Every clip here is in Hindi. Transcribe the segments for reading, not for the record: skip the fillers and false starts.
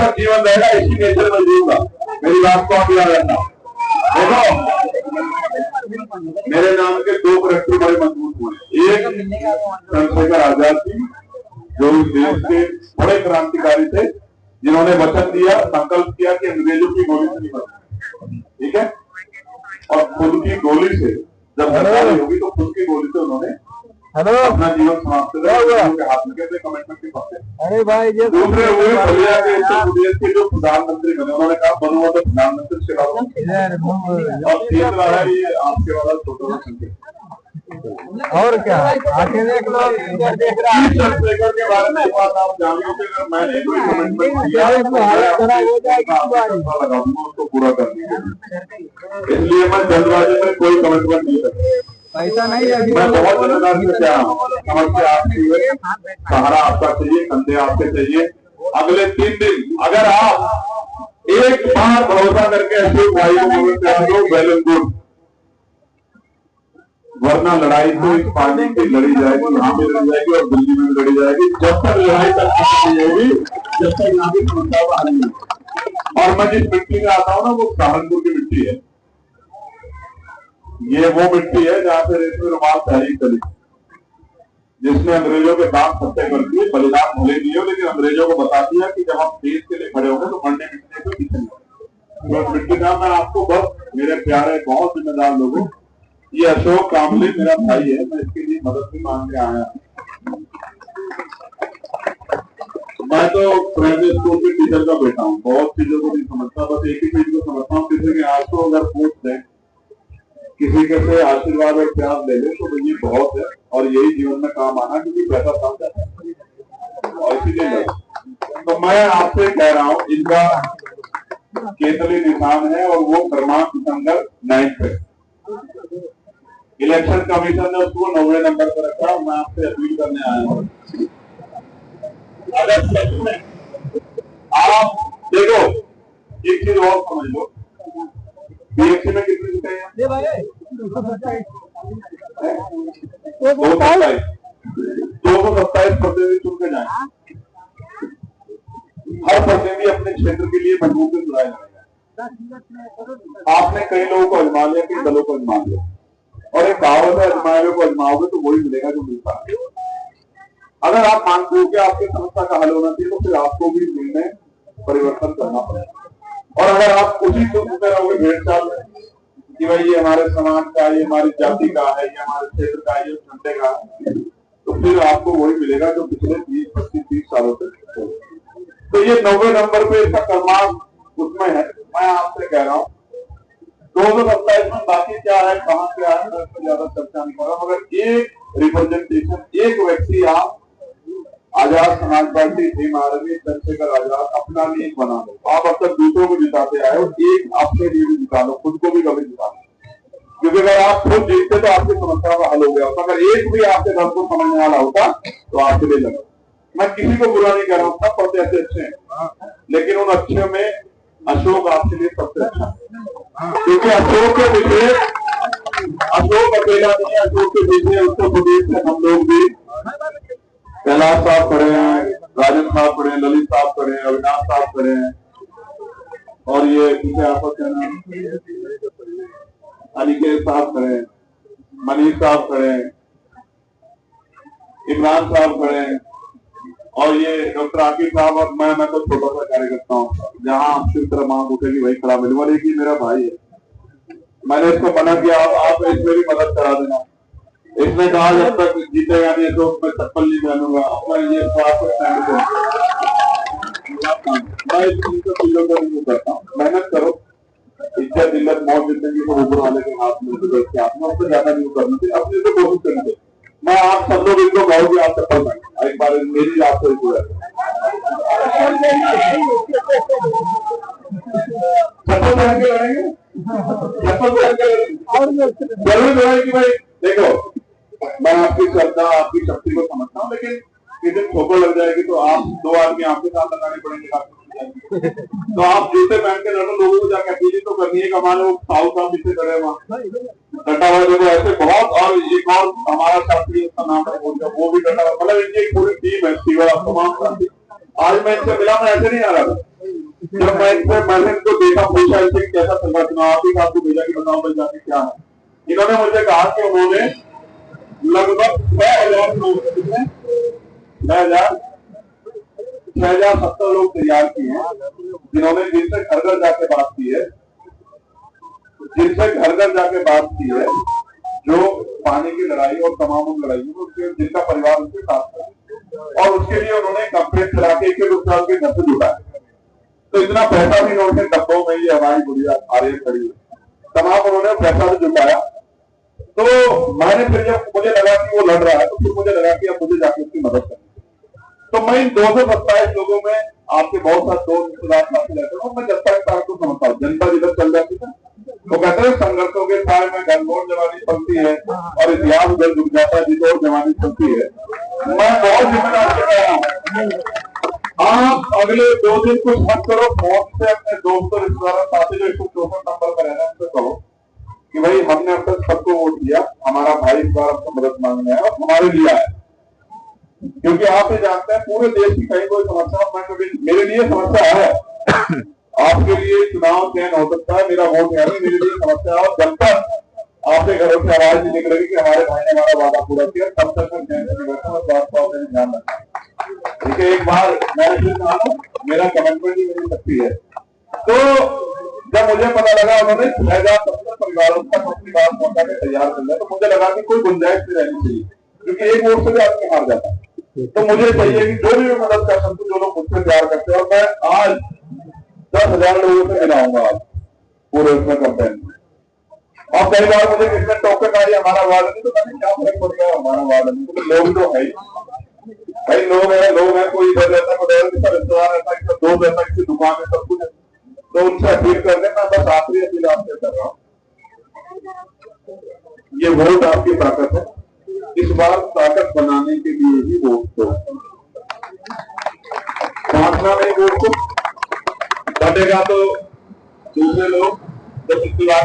तक जीवन रहेगा इसी नेचर में जीऊंगा। मेरी बात को आप याद रखना। देखो, मेरे नाम के दो करैक्टर बड़े मजबूत हुए। एक चंद्रशेखर आजाद जी, जो इस देश के बड़े क्रांतिकारी थे, जिन्होंने वचन दिया, संकल्प किया कि अंग्रेजों की गोली से नहीं मरेंगे, ठीक है, और खुद की गोली से जब सरकारी होगी तो खुद की गोली से उन्होंने अपना जीवन समाप्त कर हाथ में कैसे कमिटमेंट के पाते। अरे भाई, दूसरे हुए बलिया के उत्तर प्रदेश के जो प्रधानमंत्री बने, उन्होंने कहा बनूंगा तो प्रधानमंत्री से और तीसरा है ये आपके वाला छोटा संकेत। और क्या आगे देख लो, चंद्रशेखर के बारे में बात आप जानोगे। अगर मैंने कोई कमिटमेंट किया उसको पूरा करने के लिए, इसलिए मैं जल्दबाजी में कोई कमिटमेंट नहीं करता। ऐसा नहीं है, मैं बहुत जिम्मेदारी से क्या समस्या आपकी, सहारा आपका चाहिए, कंधे आपके चाहिए। अगले 3 दिन अगर आप एक बार भरोसा करके अशोक भाई को वेल एंड गुड, वरना लड़ाई तो इस पार्टी की लड़ी जाएगी, यहाँ भी लड़ी जाएगी और दिल्ली में भी लड़ी जाएगी। जब तक लड़ाई नहीं होगी, जब तक यहाँ की समस्या को हल नहीं। और मैं जिस मिट्टी में आता हूँ ना, वो सहारनपुर की मिट्टी है। ये वो मिट्टी है जहाँ से रेशमी रुमाल तहरीक चली, जिसने अंग्रेजों के दांत सत्य कर दिए, बलिदान भले दिए, लेकिन अंग्रेजों को बता दिया कि जब हम देश के लिए खड़े होंगे तो मरने मिटने को पीछे नहीं। तो मिट्टी का मैं आपको बस, मेरे प्यारे बहुत जिम्मेदार लोगों, ये अशोक कामले मेरा भाई है, मैं इसके लिए मदद भी मांग के आया। मैं तो प्राइमरी स्कूल के टीचर का बेटा हूँ, बहुत चीजों को नहीं समझता, बस एक ही चीज को समझता हूँ, किसी के आज को अगर पूछ दें, किसी के से आशीर्वाद और प्यार ले ले तो ये बहुत है, और यही जीवन में काम आना, क्योंकि पैसा साथ जाता है। और इसीलिए तो मैं आपसे कह रहा हूँ, इनका केतली निशान है और वो क्रमांक संख्या 9 पे इलेक्शन कमीशन ने उसको 90 नंबर पर रखा। मैं आपसे अपील करने आया हूँ, अगर सच में आप देखो, एक चीज और समझ लो, बीएससी में कितनी सीटें हैं? 227 प्रतिनिधि चुन के जाए। हर प्रतिनिधि अपने क्षेत्र के लिए मजबूत से चुनाया जाएगा। आपने कई लोगों को आजमा लिया, कई दलों को आजमा लिया, और एक कहावत है, आजमाए को आजमाओगे तो वही मिलेगा जो मिलता है। अगर आप मानते हो कि आपकी समस्या का हल होना चाहिए, तो फिर आपको भी निर्णय परिवर्तन करना पड़ेगा। और अगर आप उसी सोचते रहोगे भेड़ चाल में कि भाई ये हमारे समाज का, ये हमारी जाति का है, ये हमारे क्षेत्र का है, ये झंडे का है, तो फिर आपको वही मिलेगा जो पिछले 20, 25, 30 सालों से। तो ये 90 नंबर पे इसका क्रमांक उसमें है। मैं आपसे कह रहा हूँ 227 में बाकी क्या है, कहाँ क्या है, मैं इसमें ज्यादा चर्चा नहीं कर रहा, मगर एक रिप्रेजेंटेशन, एक व्यक्ति आप आजाद समाज पार्टी, भीम आर्मी, चंद्रशेखर आजाद अपना भी एक बना लो। आप अब तक दूसरों को जिताते आए हो, एक अपने लिए भी जिता लो, खुद को भी कभी जिता लो, क्योंकि अगर आप खुद जीतते तो आपकी समस्या का हल हो गया होता। अगर एक भी आपके घर को समझने वाला होता तो आपके लिए लगा। मैं किसी को बुरा नहीं कर रहा हूँ, सब पढ़ते अच्छे हैं, लेकिन उन अच्छे में अशोक आपके लिए सबसे अच्छा है, क्योंकि अशोक के पीछे, अशोक अकेला नहीं, अशोक के पीछे उत्तर प्रदेश में हम लोग भी, कैलाश साहब खड़े हैं, राजन साहब खड़े हैं, ललित साहब खड़े हैं, अविनाश साहब खड़े हैं, और ये पीछे आपस अनिकेत साहब खड़े हैं, मनीष साहब खड़े हैं, इमरान साहब खड़े हैं, और ये डॉक्टर आकिब साहब। और मैं तो छोटा सा कार्यकर्ता हूँ, जहाँ आपकी तरह मांग उठेगी वही खड़ा मिलूंगा, लेकिन मेरा भाई है, मैंने इसको मना किया, आप इसमें भी मदद करा देना। इसने कहा जब तक जीतेगा नहीं तो मैं चप्पल नहीं पहनूंगा, मैं ये मैं इन चीजों को नहीं करता हूँ। मेहनत करो, इज्जत दिल्लत मौत जिंदगी को ऊपर वाले के हाथ में, उससे ज्यादा नहीं करना चाहिए, अपने से कोशिश करना चाहिए। मैं आप सब लोग इनको कहोगे आप चप्पल पहन, एक बार मेरी आपको चप्पल पहन के लड़ेंगे, चप्पल पहन के जरूर लड़ेंगे। भाई देखो, मैं आपकी श्रद्धा, आपकी शक्ति को समझता हूँ, लेकिन किसी दिन ठोकर लग जाएगी तो आप 2 आदमी आपके साथ लगाने पड़ेंगे। तो आप जूते पहन के लड़ो, लोगों को जाकर अकेली तो करनी है, कमाने वो साहु साहब पीछे करे वहाँ डटा हुआ, देखो ऐसे बहुत। और एक और हमारा साथी, उसका नाम है वो भी डटा हुआ, मतलब इनकी एक पूरी टीम है, तमाम साथी। आज मैं इनसे मिला, मैं ऐसे नहीं आ रहा था, जब मैंने इनको देखा, पूछा इनसे कैसा चल रहा चुनाव, आप ही आपको भेजा कि बताओ भाई जाके क्या है। इन्होंने मुझे कहा कि उन्होंने लगभग 6,000 लोग, 6,070 लोग तैयार किए हैं, जिन्होंने जिनसे घर घर जाके बात की है, जो पानी की लड़ाई और तमाम उन लड़ाइयों में जिनका परिवार उनके साथ है, और उसके लिए उन्होंने कंप्लेंट करा के 1 रुपया के घर से जुटा है। तो इतना पैसा भी उन्होंने डब्बों में, ये हमारी गुड़िया आर्य खड़ी है, तमाम उन्होंने पैसा भी जुटाया। तो मैंने फिर जब मुझे लगा कि वो लड़ रहा है, तो फिर मुझे लगा कि अब मुझे जाके उसकी मदद करनी। तो मैं इन 227 लोगों में आपके बहुत सारे दोस्त रिश्तेदार साथी रहते हैं, मैं जनता के साथ को समझता हूँ। जनता जिधर चल जाती है, वो कहते हैं संघर्षों के साय में घनघोर जवानी चलती है और इतिहास उधर झुक जाता है जिधर जवानी चलती है। मैं बहुत जिम्मेदार से कह रहा हूँ, आप अगले 2 दिन कुछ मत करो, फोन से अपने दोस्तों रिश्तेदारों साथी जो 164 नंबर पर रहना उनसे कहो कि भाई हमने अब तक सबको वोट दिया, हमारा भाई इस बार आपको मदद मांगना है और हमारे लिए आया। क्योंकि आप ये जानते हैं पूरे देश की कहीं कोई समस्या, मेरे लिए समस्या है, आपके लिए चुनाव चयन हो सकता है, मेरा वोट है, मेरे लिए समस्या है। और जब तक आपके घरों से आवाज नहीं निकलेगी कि हमारे भाई ने हमारा वादा पूरा किया, तब तक मैं चयन से बैठा हूँ। बात को आपने ध्यान रखना। ठीक है, एक बार मैंने फिर कहा, मेरा कमिटमेंट ही मेरी शक्ति है। तो जब मुझे पता लगा उन्होंने 6,070 परिवारों तक अपनी बात पहुंचा के तैयार कर लिया, तो मुझे लगा कि कोई गुंजाइश भी रहनी चाहिए, क्योंकि एक वोट से भी आदमी हार जाता है। तो मुझे चाहिए कि जो भी मदद कर सकते, जो लोग मुझसे प्यार करते हैं, और मैं आज 10,000 लोगों से मिलाऊंगा आज पूरे उसमें कंपेन में। और कई बार मुझे किसने टोके का हमारा वार्ड नहीं, तो मैंने क्या फर्क पड़ गया हमारा वार्ड नहीं, तो लोग तो है भाई, लोग हैं, कोई इधर रहता है, कोई रिश्तेदार रहता है, किसी दोस्त रहता है, किसी दुकान में, सब कुछ है। तो उनसे अपील करने में बस आखिरी अपील आपसे कर रहा हूँ, ये वोट आपकी ताकत है, इस बार ताकत बनाने के लिए ही वोट दो, बांटना नहीं वोट को, बटेगा तो दूसरे लोग। जब इसकी बात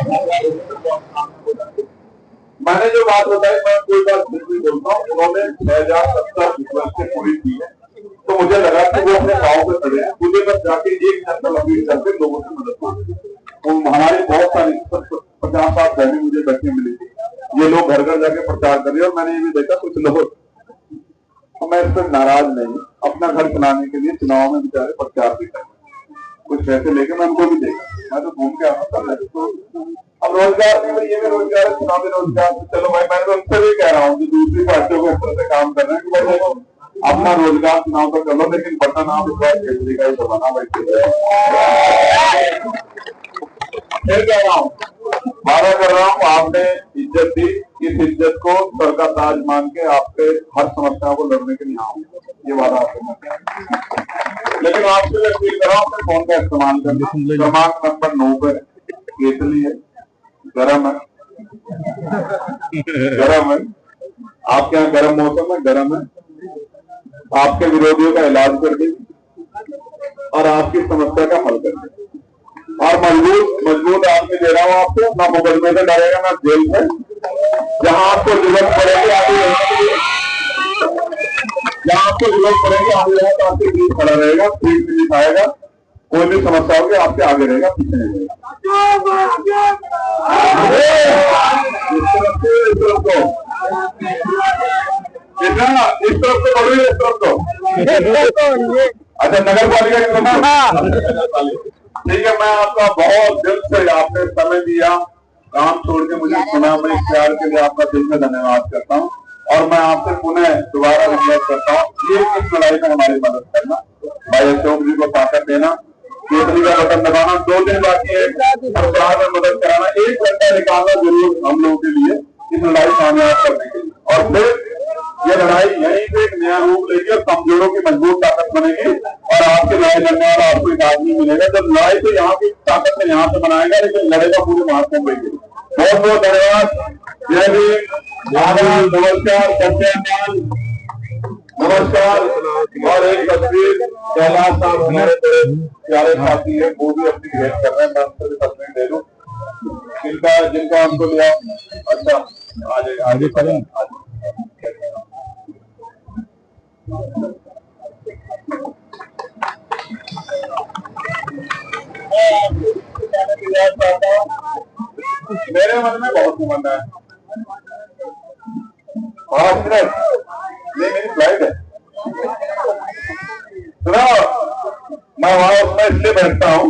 मैंने जो बात बताई, मैं कोई बात नहीं बोलता हूँ, उन्होंने 6,070 रिक्वेस्ट पूरी की है, तो मुझे लगा कि वो अपने गाँव में खड़े हैं, मुझे बस जाके एक जनता अपील करके लोगों से मदद मांगे। तो हमारी बहुत सारी 50-60 बहनें मुझे बैठने मिली थी, ये लोग घर घर जाके प्रचार कर रहे हैं, और मैंने ये भी देखा कुछ लोग, तो मैं इस पर नाराज नहीं, अपना घर चलाने के लिए चुनाव में बेचारे प्रचार भी कर, कुछ पैसे लेके मैं उनको भी देखा, मैं तो घूम के आना था। अब रोजगार भी, ये भी रोजगार है, चुनावी रोजगार। चलो भाई, मैं तो उनसे भी कह रहा हूँ कि दूसरी पार्टियों को इस तरह से काम कर रहे हैं कि भाई देखो अपना रोजगार चुनाव तो कर लो, लेकिन बटन आप इस बार केजरी का ही दबाना बैठे। फिर कह रहा हूँ, वादा कर रहा हूँ, आपने इज्जत दी, इस इज्जत को सर का ताज मान के आपके हर समस्या को लड़ने के लिए आऊंगा, ये वादा आपको। लेकिन आपसे मैं अपील कर रहा हूँ, अपने फोन का इस्तेमाल करना, क्रमांक नंबर 9 पर केतली है, गरम है, आपके यहाँ गर्म मौसम है, गर्म है, आपके विरोधियों का इलाज कर दे और आपकी समस्या का हल कर दे, और मजबूत आदमी दे रहा हूँ आपको, ना मुकदमे से डरेगा ना जेल से, जहां आपको जरूरत पड़ेगी आगे आपके बीच खड़ा रहेगा, फील्ड में दिखाएगा, कोई भी समस्या होगी आपके आगे रहेगा, पीछे नहीं रहेगा। इस तरफ को बढ़ो, इस तरफ को। अच्छा, नगर पालिका की तरफ। ठीक है, मैं आपका बहुत दिल से, आपने समय दिया, काम छोड़ के मुझे सुना, मैं इस प्यार के लिए आपका दिल से धन्यवाद करता हूँ, और मैं आपसे पुनः दोबारा रिक्वेस्ट करता हूँ, ये इस लड़ाई में हमारी मदद करना, भाई अशोक जी को ताकत देना, केतली का बटन दबाना, 2 दिन बाकी है, सरकार में मदद कराना, 1 घंटा निकालना जरूर हम लोगों के लिए इस लड़ाई कामयाब करने के लिए, और फिर ये लड़ाई यहीं से एक नया रूप लेगी और कमजोरों की मजबूत ताकत बनेगी, और आपके लड़ाई लड़ने वाला आपको एक आदमी मिलेगा। जब लड़ाई तो यहाँ की ताकत से यहाँ से बनाएगा, लेकिन लड़ेगा पूरे महात्मा के लिए। बहुत बहुत धन्यवाद, जय भीम, नमस्कार, सत्यनारायण, नमस्कार। और एक तस्वीर कैलाश साहब हमारे बड़े प्यारे साथी है, वो भी अपनी भेंट कर रहे हैं, मैं उनसे भी तस्वीर दे दूं, जिनका हमको लिया। अच्छा, आगे करें। चाहता हूँ, मेरे मन में बहुत तमन्ना है। 5 मिनट, ये मेरी फ्लाइट है। सुनो, मैं वहां उसमें इसलिए बैठता हूँ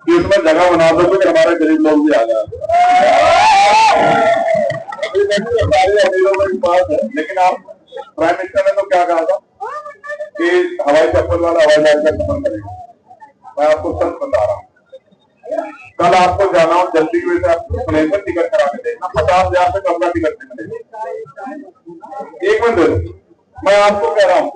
कि उसमें जगह बना दो कि हमारे गरीब लोग भी आ जाए। सारी अमीरों की बात है, लेकिन आप प्राइम मिनिस्टर ने तो क्या कहा था कि हवाई चप्पल वाला हवाई जहाज का सफर करेगा। मैं आपको सच बता रहा हूँ, कल आपको जाना हो जल्दी से आप प्लेन में टिकट करा के देखना, 50,000 से कम का टिकट नहीं मिलेगा। 1 मिनट दे दो, मैं आपको कह रहा हूँ